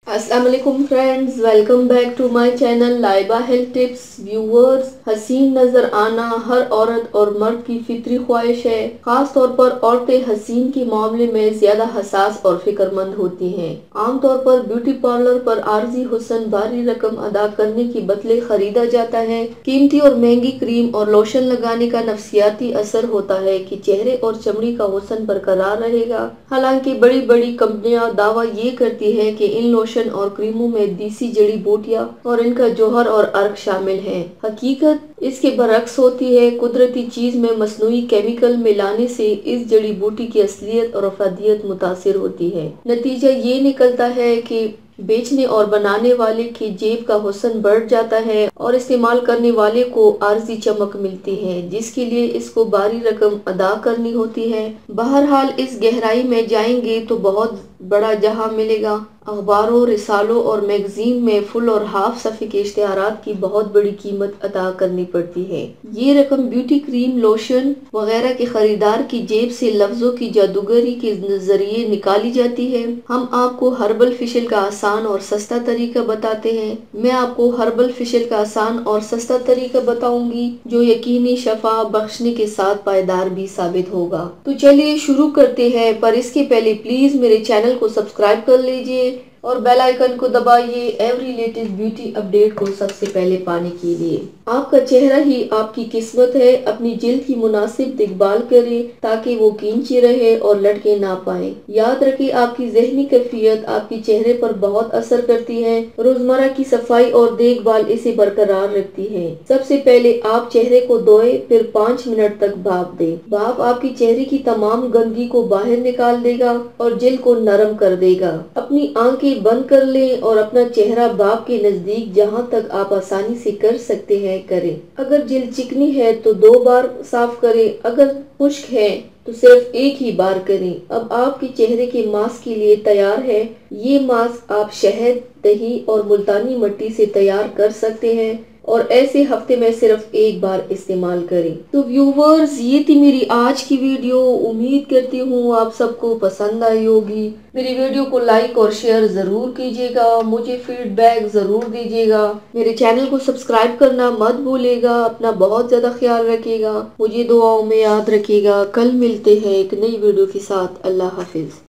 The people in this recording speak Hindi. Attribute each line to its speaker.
Speaker 1: अस्सलाम वालेकुम friends, welcome back to my channel Laiba health tips. Viewers, हसीन नजर आना हर औरत और मर्द की फितरी ख्वाहिश है। खास तौर पर औरतें हसीन के मामले में ज्यादा हसास और फिक्रमंद होती हैं। आमतौर पर ब्यूटी पार्लर पर आर्जी हुस्न भारी रकम अदा करने के बदले खरीदा जाता है। कीमती और महंगी क्रीम और लोशन लगाने का नफ्सियाती असर होता है कि चेहरे और चमड़ी का हुस्न बरकरार रहेगा। हालांकि बड़ी बड़ी कंपनियां दावा ये करती है कि इन लोशन और क्रीमों में देसी जड़ी बूटियां और इनका जौहर और अर्क शामिल है। हकीकत इसके बरक्स होती है। कुदरती चीज में मसनूई केमिकल मिलाने से इस जड़ी बूटी की असलियत और अफादियत मुतासिर होती है। नतीजा ये निकलता है कि बेचने और बनाने वाले की जेब का हुस्न बढ़ जाता है और इस्तेमाल करने वाले को आर्जी चमक मिलती है, जिसके लिए इसको भारी रकम अदा करनी होती है। बहरहाल इस गहराई में जाएंगे तो बहुत बड़ा जहां मिलेगा। अखबारों, रिसालों और मैगजीन में फुल और हाफ सफ़े के इश्तिहारात की बहुत बड़ी कीमत अदा करनी पड़ती है। ये रकम ब्यूटी क्रीम, लोशन वगैरह के खरीदार की जेब से लफ्जों की जादूगरी के जरिए निकाली जाती है। हम आपको हर्बल फेशियल का आसान और सस्ता तरीका बताते हैं। मैं आपको हर्बल फेशियल का आसान और सस्ता तरीका बताऊंगी जो यकीनी शफा बख्शने के साथ पायदार भी साबित होगा। तो चलिए शुरू करते हैं, पर इसके पहले प्लीज मेरे चैनल को सब्सक्राइब कर लीजिए और बेल आइकन को दबाइए एवरी लेटेस्ट ब्यूटी अपडेट को सबसे पहले पाने के लिए। आपका चेहरा ही आपकी किस्मत है। अपनी जिल्द की मुनासिब देखभाल करें ताकि वो कींची रहे और लटके ना पाए। याद रखें, आपकी जहनी कैफियत आपके चेहरे पर बहुत असर करती है। रोजमर्रा की सफाई और देखभाल इसे बरकरार रखती है। सबसे पहले आप चेहरे को धोए, फिर 5 मिनट तक भाप दें। भाप आपके चेहरे की तमाम गंदगी को बाहर निकाल देगा और जिल्द को नरम कर देगा। अपनी आंखें बंद कर लें और अपना चेहरा भाप के नजदीक जहां तक आप आसानी से कर सकते हैं करें। अगर जिल्द चिकनी है तो 2 बार साफ करें, अगर खुश्क है तो सिर्फ एक ही बार करें। अब आपके चेहरे के मास्क के लिए तैयार है। ये मास्क आप शहद, दही और मुल्तानी मिट्टी से तैयार कर सकते हैं और ऐसे हफ्ते में सिर्फ एक बार इस्तेमाल करें। तो व्यूवर्स, ये थी मेरी आज की वीडियो। उम्मीद करती हूँ आप सबको पसंद आई होगी। मेरी वीडियो को लाइक और शेयर जरूर कीजिएगा। मुझे फीडबैक जरूर दीजिएगा। मेरे चैनल को सब्सक्राइब करना मत भूलिएगा। अपना बहुत ज्यादा ख्याल रखिएगा। मुझे दुआओं में याद रखिएगा। कल मिलते हैं एक नई वीडियो के साथ। अल्लाह हाफिज।